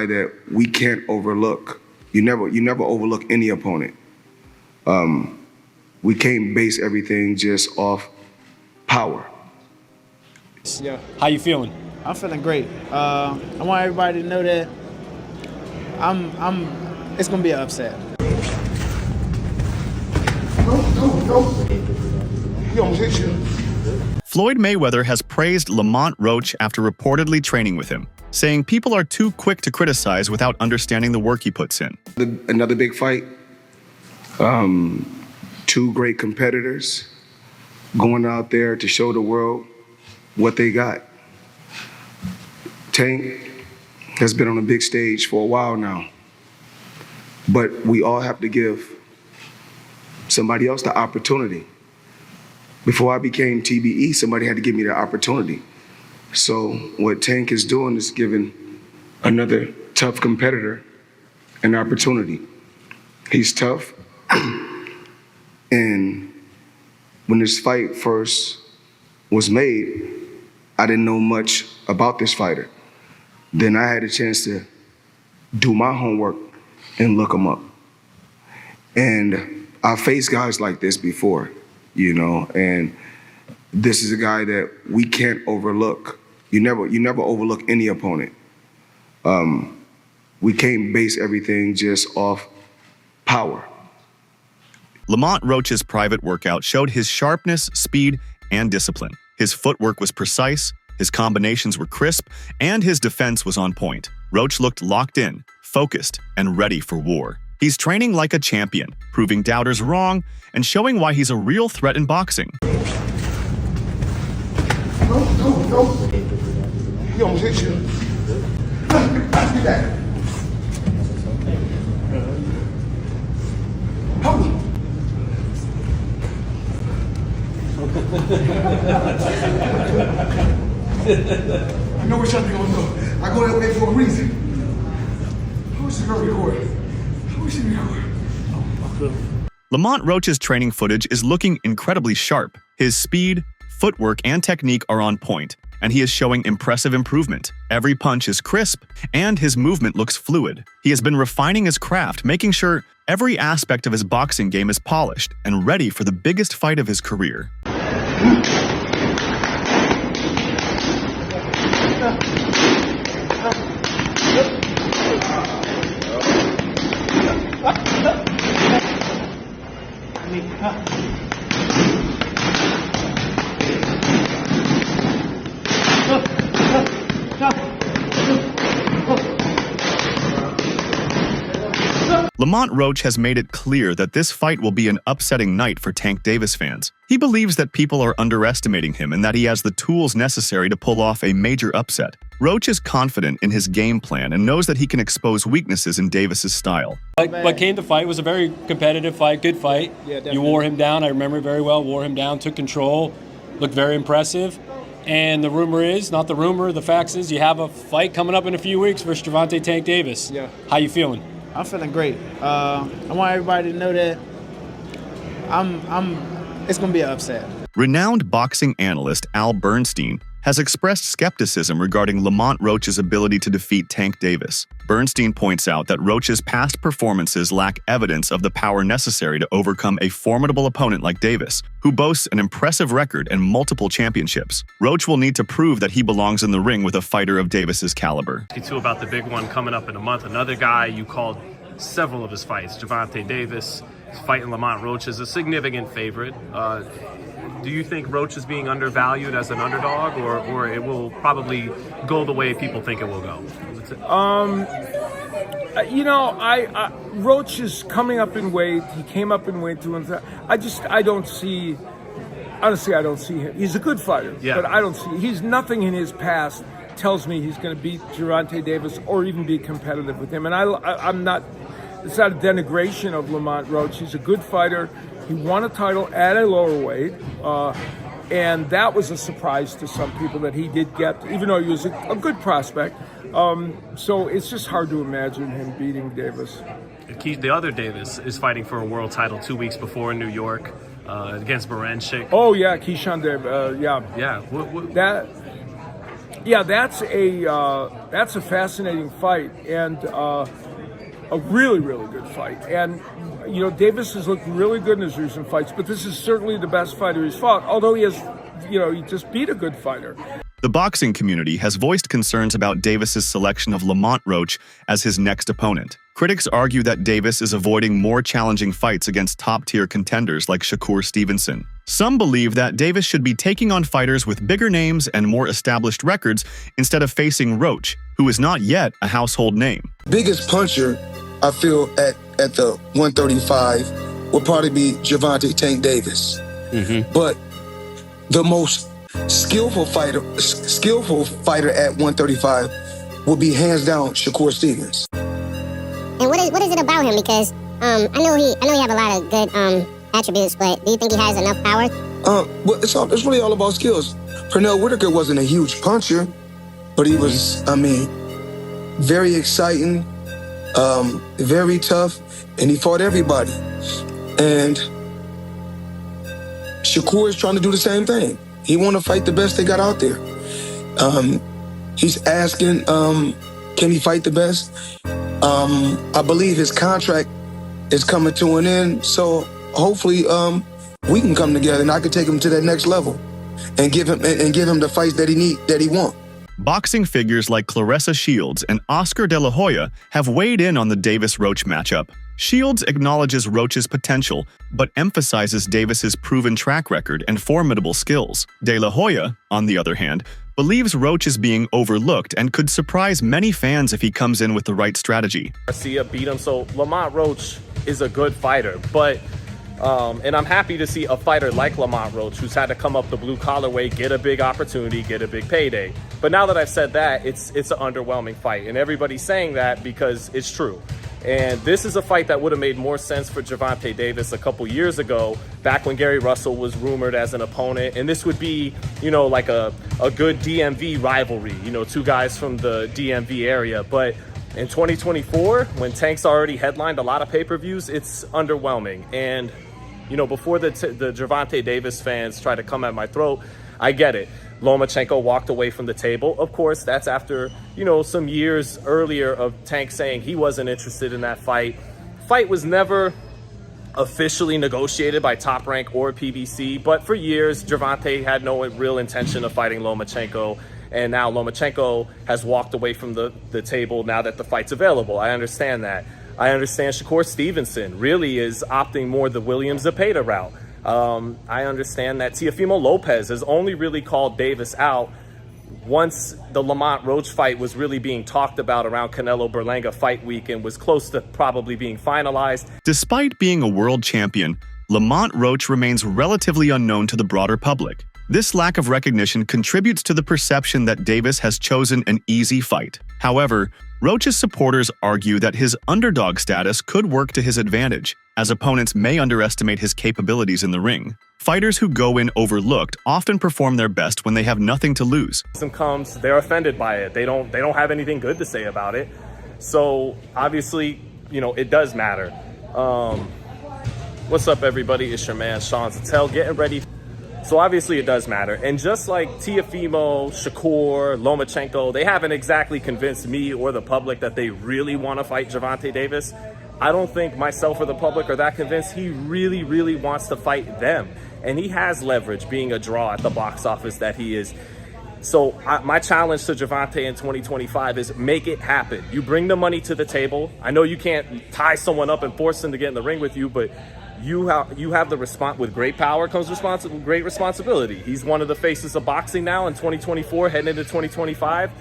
guy that we can't overlook. You never overlook any opponent. We can't base everything just off power. Yeah. How you feeling? I'm feeling great. I want everybody to know that it's gonna be an upset. He almost hit you. Floyd Mayweather has praised Lamont Roach after reportedly training with him, saying people are too quick to criticize without understanding the work he puts in. Another big fight. Two great competitors going out there to show the world what they got. Tank has been on a big stage for a while now, but we all have to give somebody else the opportunity. Before I became TBE, somebody had to give me the opportunity. So what Tank is doing is giving another tough competitor an opportunity. He's tough. And when this fight first was made, I didn't know much about this fighter. Then I had a chance to do my homework and look him up. And I faced guys like this before, you know, and this is a guy that we can't overlook. You never overlook any opponent. We can't base everything just off power. Lamont Roach's private workout showed his sharpness, speed, and discipline. His footwork was precise, his combinations were crisp, and his defense was on point. Roach looked locked in, focused, and ready for war. He's training like a champion, proving doubters wrong and showing why he's a real threat in boxing. He almost hit you. Pass me that. I know where something gonna go. I go that way for a reason. How is she gonna record? How is she record? Lamont Roach's training footage is looking incredibly sharp. His speed, footwork, and technique are on point, and he is showing impressive improvement. Every punch is crisp, and his movement looks fluid. He has been refining his craft, making sure every aspect of his boxing game is polished and ready for the biggest fight of his career. Lamont Roach has made it clear that this fight will be an upsetting night for Tank Davis fans. He believes that people are underestimating him and that he has the tools necessary to pull off a major upset. Roach is confident in his game plan and knows that he can expose weaknesses in Davis's style. But came to fight, was a very competitive fight, good fight. Yeah, you wore him down, I remember very well, wore him down, took control, looked very impressive. And the rumor is, not the rumor, the facts is you have a fight coming up in a few weeks versus Gervonta Tank Davis. Yeah. How you feeling? I'm feeling great. I want everybody to know that it's gonna be an upset. Renowned boxing analyst Al Bernstein has expressed skepticism regarding Lamont Roach's ability to defeat Tank Davis. Bernstein points out that Roach's past performances lack evidence of the power necessary to overcome a formidable opponent like Davis, who boasts an impressive record and multiple championships. Roach will need to prove that he belongs in the ring with a fighter of Davis's caliber. Too about the big one coming up in a month. Another guy you called several of his fights, Gervonta Davis, fighting Lamont Roach is a significant favorite. Do you think Roach is being undervalued as an underdog, or it will probably go the way people think it will go? Roach is coming up in weight. He came up in weight too. I don't see him. He's a good fighter, yeah, but I don't see. He's nothing in his past tells me he's going to beat Gervonta Davis or even be competitive with him. And I'm not. It's not a denigration of Lamont Roach. He's a good fighter. He won a title at a lower weight, and that was a surprise to some people that he did get, even though he was a good prospect. So it's just hard to imagine him beating Davis. The other Davis is fighting for a world title 2 weeks before in New York against Baranchik. Oh yeah, Keyshawn Davis. Yeah. Yeah. Yeah, that's a fascinating fight and a really, really good fight. And you know, Davis has looked really good in his recent fights, but this is certainly the best fighter he's fought. Although he just beat a good fighter. The boxing community has voiced concerns about Davis's selection of Lamont Roach as his next opponent. Critics argue that Davis is avoiding more challenging fights against top-tier contenders like Shakur Stevenson. Some believe that Davis should be taking on fighters with bigger names and more established records instead of facing Roach, who is not yet a household name. Biggest puncher, I feel, at the 135 will probably be Gervonta Tank Davis. But the most skillful fighter at 135 will be hands down Shakur Stevens. And what is it about him? Because I know he have a lot of good attributes, but do you think he has enough power? Well, it's really all about skills. Pernell Whitaker wasn't a huge puncher, but he was, very exciting, very tough, and he fought everybody. And Shakur is trying to do the same thing. He want to fight the best they got out there. He's asking, can he fight the best? I believe his contract is coming to an end, so hopefully we can come together and I can take him to that next level and give him the fights that he want. Boxing figures like Claressa Shields and Oscar De La Hoya have weighed in on the Davis-Roach matchup. Shields acknowledges Roach's potential, but emphasizes Davis's proven track record and formidable skills. De La Hoya, on the other hand, believes Roach is being overlooked and could surprise many fans if he comes in with the right strategy. Garcia beat him, so Lamont Roach is a good fighter, but and I'm happy to see a fighter like Lamont Roach, who's had to come up the blue-collar way, get a big opportunity, get a big payday. But now that I've said that, it's an underwhelming fight, and everybody's saying that because it's true. And this is a fight that would have made more sense for Gervonta Davis a couple years ago, back when Gary Russell was rumored as an opponent. And this would be, like a good DMV rivalry, two guys from the DMV area. But in 2024, when Tank's already headlined a lot of pay-per-views, it's underwhelming. And, before the Gervonta Davis fans try to come at my throat, I get it. Lomachenko walked away from the table. Of course, that's after, some years earlier of Tank saying he wasn't interested in that fight. Fight was never officially negotiated by Top Rank or PBC, but for years, Gervonta had no real intention of fighting Lomachenko, and now Lomachenko has walked away from the table now that the fight's available. I understand that. I understand Shakur Stevenson really is opting more the Williams Zepeda route. I understand that Teofimo Lopez has only really called Davis out once the Lamont Roach fight was really being talked about around Canelo Berlanga fight week and was close to probably being finalized. Despite being a world champion, Lamont Roach remains relatively unknown to the broader public. This lack of recognition contributes to the perception that Davis has chosen an easy fight. However, Roach's supporters argue that his underdog status could work to his advantage, as opponents may underestimate his capabilities in the ring. Fighters who go in overlooked often perform their best when they have nothing to lose. Comes, they're offended by it. They don't have anything good to say about it. So obviously, it does matter. What's up, everybody? It's your man Sean Zattel getting ready. So obviously it does matter. And just like Teofimo, Shakur, Lomachenko, they haven't exactly convinced me or the public that they really want to fight Gervonta Davis. I don't think myself or the public are that convinced he really, really wants to fight them. And he has leverage being a draw at the box office that he is. So my challenge to Gervonta in 2025 is make it happen. You bring the money to the table. I know you can't tie someone up and force them to get in the ring with you, but you have the response. With great power comes great responsibility. He's one of the faces of boxing now in 2024, heading into 2025.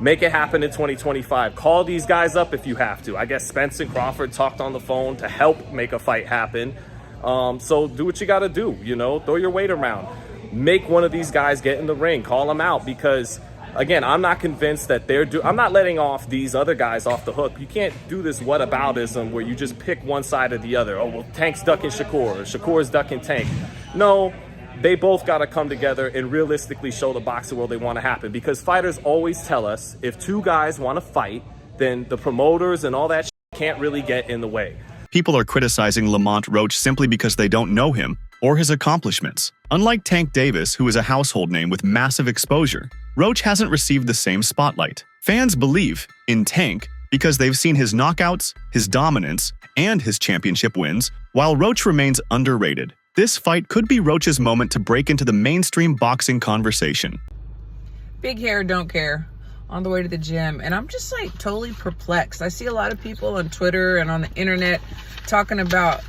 Make it happen in 2025. Call these guys up if you have to. I guess Spence and Crawford talked on the phone to help make a fight happen. So do what you got to do, throw your weight around. Make one of these guys get in the ring. Call them out because, again, I'm not convinced that I'm not letting off these other guys off the hook. You can't do this whataboutism where you just pick one side or the other. Oh, well, Tank's ducking Shakur, or Shakur's ducking Tank. No, they both got to come together and realistically show the boxing world they want to happen, because fighters always tell us if two guys want to fight, then the promoters and all that can't really get in the way. People are criticizing Lamont Roach simply because they don't know him, or his accomplishments. Unlike Tank Davis, who is a household name with massive exposure, Roach hasn't received the same spotlight. Fans believe in Tank because they've seen his knockouts, his dominance, and his championship wins, while Roach remains underrated. This fight could be Roach's moment to break into the mainstream boxing conversation. Big hair, don't care. On the way to the gym, and I'm just like totally perplexed. I see a lot of people on Twitter and on the internet talking about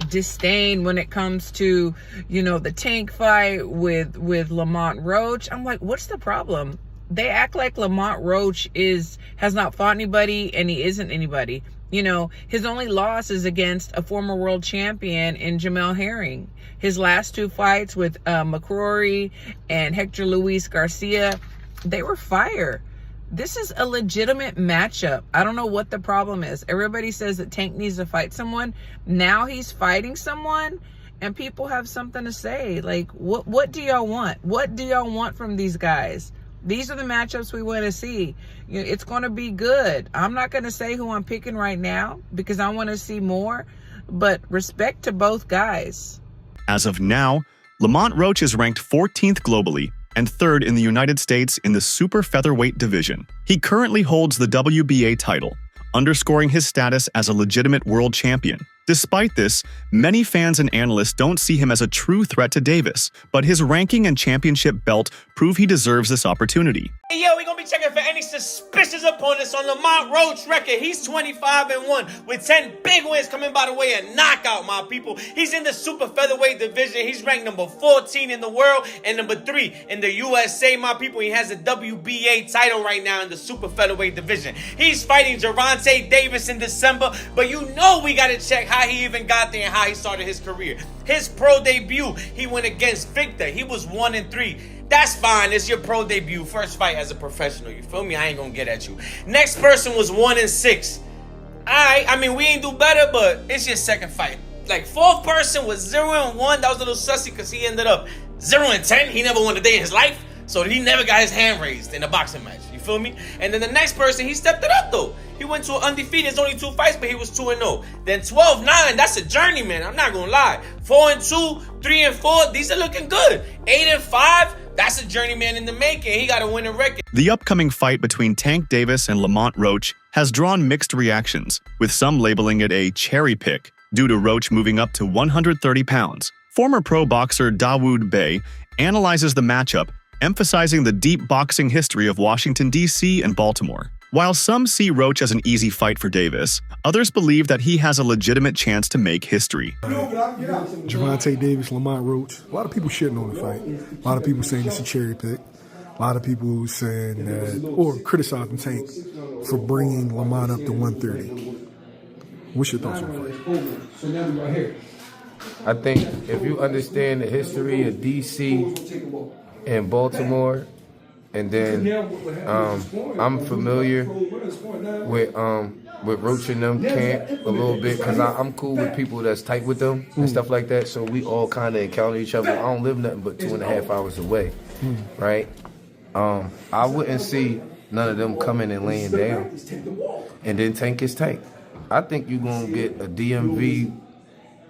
disdain when it comes to, you know, the Tank fight with Lamont Roach. I'm like, what's the problem? They act like Lamont Roach has not fought anybody and he isn't anybody. You know, his only loss is against a former world champion in Jamel Herring. His last two fights with McCrory and Hector Luis Garcia, they were fire. This is a legitimate matchup. I don't know what the problem is. Everybody says that Tank needs to fight someone. Now he's fighting someone, and people have something to say. Like, what do y'all want? What do y'all want from these guys? These are the matchups we want to see. You know, it's going to be good. I'm not going to say who I'm picking right now because I want to see more, but respect to both guys. As of now, Lamont Roach is ranked 14th globally and 3rd in the United States in the super featherweight division. He currently holds the WBA title, underscoring his status as a legitimate world champion. Despite this, many fans and analysts don't see him as a true threat to Davis, but his ranking and championship belt prove he deserves this opportunity. Hey, yo, we're going to be checking for any suspicious opponents on Lamont Roach record. He's 25-1 with 10 big wins coming by the way of knockout, my people. He's in the super featherweight division. He's ranked number 14 in the world and number 3 in the USA, my people. He has a WBA title right now in the super featherweight division. He's fighting Gervonta Davis in December, but you know we got to check how he even got there and how he started his career. His pro debut, he went against Victor. He was 1-3. That's fine. It's your pro debut. First fight as a professional. You feel me? I ain't gonna get at you. Next person was 1-6. Alright, I mean, we ain't do better, but it's your second fight. Like, fourth person was 0-1. That was a little sussy because he ended up 0-10. He never won a day in his life. So he never got his hand raised in a boxing match. You feel me? And then the next person, he stepped it up, though. He went to an undefeated. There's only 2 fights, but he was 2-0. Then 12-9, that's a journeyman. I'm not going to lie. 4-2, 3-4, these are looking good. 8-5, that's a journeyman in the making. He got a winning record. The upcoming fight between Tank Davis and Lamont Roach has drawn mixed reactions, with some labeling it a cherry pick due to Roach moving up to 130 pounds. Former pro boxer Dawood Bey analyzes the matchup, emphasizing the deep boxing history of Washington, D.C. and Baltimore. While some see Roach as an easy fight for Davis, others believe that he has a legitimate chance to make history. Gervonta Davis, Lamont Roach. A lot of people shitting on the fight. A lot of people saying it's a cherry pick. A lot of people saying that, or criticizing Tank for bringing Lamont up to 130. What's your thoughts on the fight? I think if you understand the history of D.C. and Baltimore, and then I'm familiar with Roach and them camp a little bit because I'm cool with people that's tight with them and stuff like that. So we all kind of encounter each other. I don't live nothing but 2.5 hours away, right? I wouldn't see none of them coming and laying down. And then Tank is Tank. I think you're going to get a DMV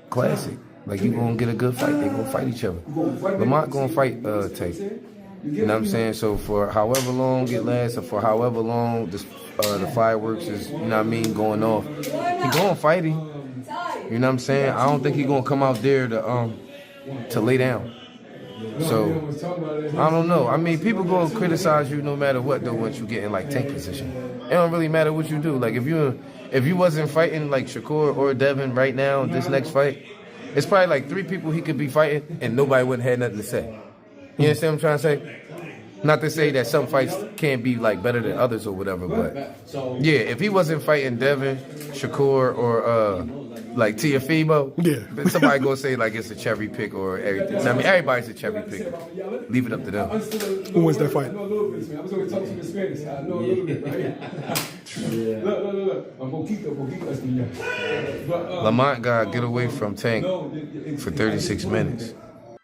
classic. Like, you're going to get a good fight. They're going to fight each other. Lamont going to fight Tank. You know what I'm saying? So for however long it lasts, or for however long this, the fireworks is, you know what I mean, going off, he going to fight him. You know what I'm saying? I don't think he going to come out there to lay down. So, I don't know. I mean, people going to criticize you no matter what, though, once you get in, like, tank position. It don't really matter what you do. Like, if you wasn't fighting, like, Shakur or Devin right now, this next fight, it's probably, like, 3 people he could be fighting, and nobody wouldn't have nothing to say. You understand what I'm trying to say? Not to say that some fights can't be, like, better than others or whatever, but, yeah, if he wasn't fighting Devin, Shakur, or, like, Tiafimo, then somebody gonna say, like, it's a cherry pick or everything. I mean, everybody's a cherry pick. Leave it up to them. Who wins that fight? Lamont gotta get away from Tank for 36 minutes.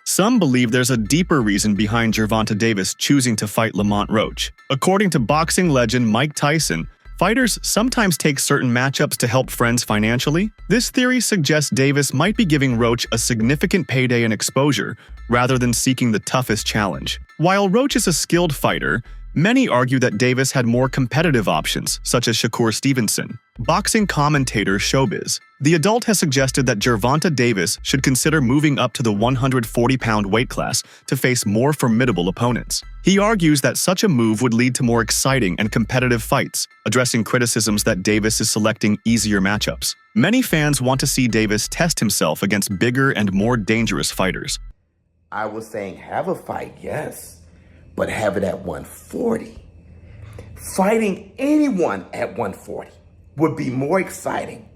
Some believe there's a deeper reason behind Gervonta Davis choosing to fight Lamont Roach. According to boxing legend Mike Tyson, fighters sometimes take certain matchups to help friends financially. This theory suggests Davis might be giving Roach a significant payday and exposure, rather than seeking the toughest challenge. While Roach is a skilled fighter, many argue that Davis had more competitive options, such as Shakur Stevenson. Boxing commentator Showbiz. The adult has suggested that Gervonta Davis should consider moving up to the 140-pound weight class to face more formidable opponents. He argues that such a move would lead to more exciting and competitive fights, addressing criticisms that Davis is selecting easier matchups. Many fans want to see Davis test himself against bigger and more dangerous fighters. I was saying have a fight, yes, but have it at 140. Fighting anyone at 140 would be more exciting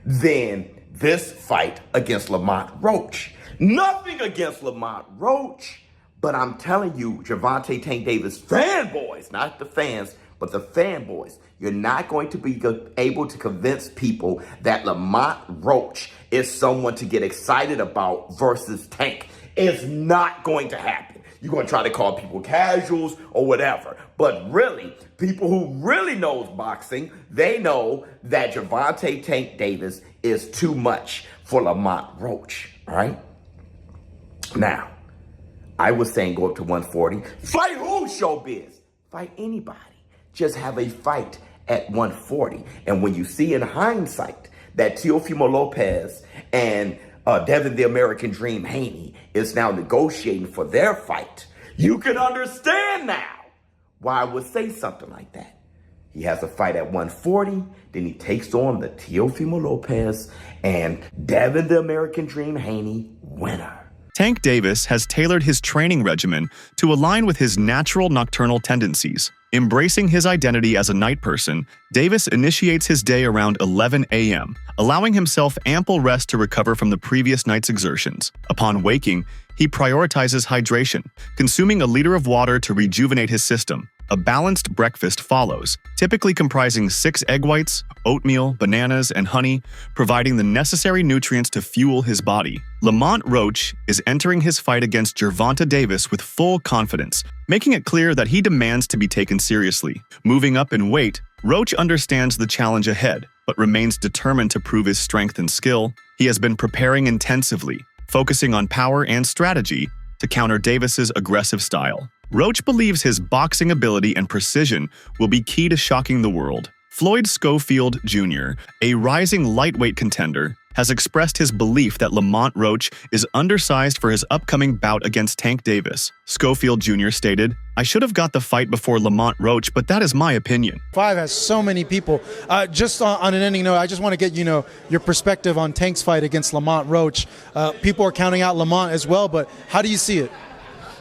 than this fight against Lamont Roach. Nothing against Lamont Roach, but I'm telling you, Gervonta Tank Davis fanboys, not the fans, but the fanboys, you're not going to be able to convince people that Lamont Roach is someone to get excited about versus Tank. It's not going to happen. You're going to try to call people casuals or whatever. But really, people who really knows boxing, they know that Gervonta Tank Davis is too much for Lamont Roach, all right? Now, I was saying go up to 140. Fight who, Showbiz? Fight anybody. Just have a fight at 140. And when you see in hindsight that Teofimo Lopez and Devin the American Dream Haney is now negotiating for their fight, you can understand now why I would say something like that. He has a fight at 140, then he takes on the Teofimo Lopez and Devin the American Dream Haney winner. Tank Davis has tailored his training regimen to align with his natural nocturnal tendencies. Embracing his identity as a night person, Davis initiates his day around 11 a.m., allowing himself ample rest to recover from the previous night's exertions. Upon waking, he prioritizes hydration, consuming a liter of water to rejuvenate his system. A balanced breakfast follows, typically comprising 6 egg whites, oatmeal, bananas, and honey, providing the necessary nutrients to fuel his body. Lamont Roach is entering his fight against Gervonta Davis with full confidence, making it clear that he demands to be taken seriously. Moving up in weight, Roach understands the challenge ahead, but remains determined to prove his strength and skill. He has been preparing intensively, focusing on power and strategy to counter Davis's aggressive style. Roach believes his boxing ability and precision will be key to shocking the world. Floyd Schofield Jr., a rising lightweight contender, has expressed his belief that Lamont Roach is undersized for his upcoming bout against Tank Davis. Schofield Jr. stated, "I should have got the fight before Lamont Roach, but that is my opinion." 5 has so many people. Just on an ending note, I just want to get, your perspective on Tank's fight against Lamont Roach. People are counting out Lamont as well, but how do you see it?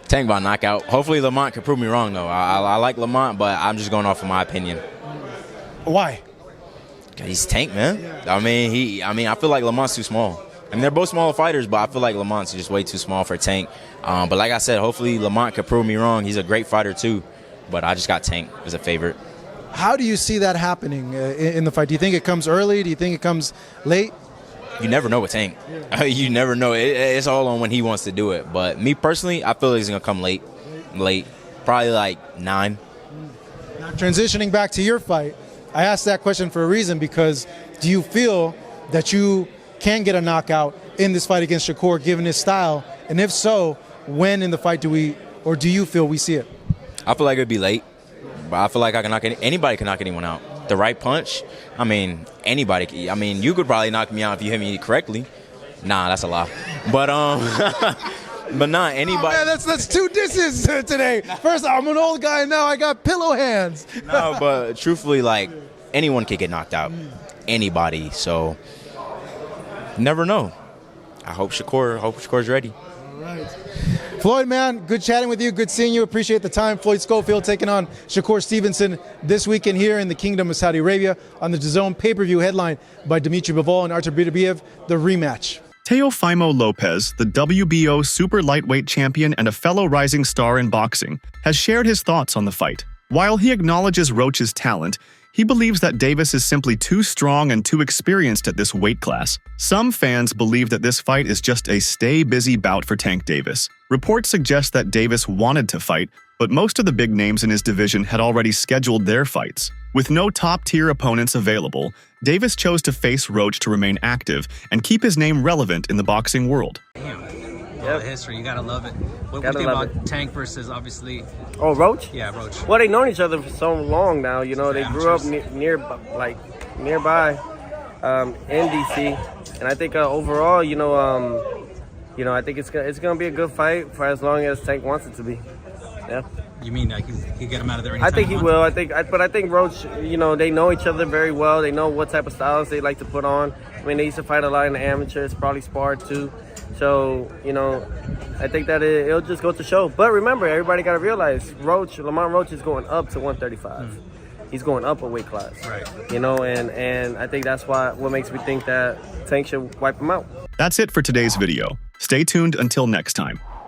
Tank by knockout. Hopefully Lamont can prove me wrong, though. I like Lamont, but I'm just going off of my opinion. Why? He's Tank, man. I mean, I feel like Lamont's too small. I mean, they're both smaller fighters, but I feel like Lamont's just way too small for Tank. But like I said, hopefully Lamont could prove me wrong. He's a great fighter, too. But I just got Tank as a favorite. How do you see that happening in the fight? Do you think it comes early? Do you think it comes late? You never know with Tank. You never know. It's all on when he wants to do it. But me personally, I feel like it's going to come late. Probably like 9. Now, transitioning back to your fight, I asked that question for a reason, because do you feel that you can get a knockout in this fight against Shakur given his style? And if so, when in the fight do you feel we see it? I feel like it'd be late, but I feel like I can anybody can knock anyone out. The right punch, anybody. You could probably knock me out if you hit me correctly. Nah, that's a lie. But but nah, anybody. Oh, man, that's 2 disses today. First, I'm an old guy, now I got pillow hands. No, but truthfully, anyone can get knocked out. Anybody. So never know. I hope Shakur's ready. All right. Floyd, man, good chatting with you. Good seeing you. Appreciate the time. Floyd Schofield taking on Shakur Stevenson this weekend here in the Kingdom of Saudi Arabia on the DAZN pay-per-view headline by Dimitri Bivol and Artur Beterbiev, the rematch. Teofimo Lopez, the WBO super lightweight champion and a fellow rising star in boxing, has shared his thoughts on the fight. While he acknowledges Roach's talent, he believes that Davis is simply too strong and too experienced at this weight class. Some fans believe that this fight is just a stay-busy bout for Tank Davis. Reports suggest that Davis wanted to fight, but most of the big names in his division had already scheduled their fights. With no top-tier opponents available, Davis chose to face Roach to remain active and keep his name relevant in the boxing world. All the history, you gotta love it. What do you think about Tank versus obviously? Oh, Roach? Yeah, Roach. Well, they've known each other for so long now. You know, they grew up nearby in DC, and I think overall, I think it's gonna be a good fight for as long as Tank wants it to be. Yeah. You mean like he get him out of there anytime? I think he will. But I think Roach, they know each other very well. They know what type of styles they like to put on. I mean, they used to fight a lot in the amateurs, probably sparred too. So, I think that it'll just go to show. But remember, everybody got to realize Lamont Roach is going up to 135. He's going up a weight class. Right. And I think that's what makes me think that Tank should wipe him out. That's it for today's video. Stay tuned until next time.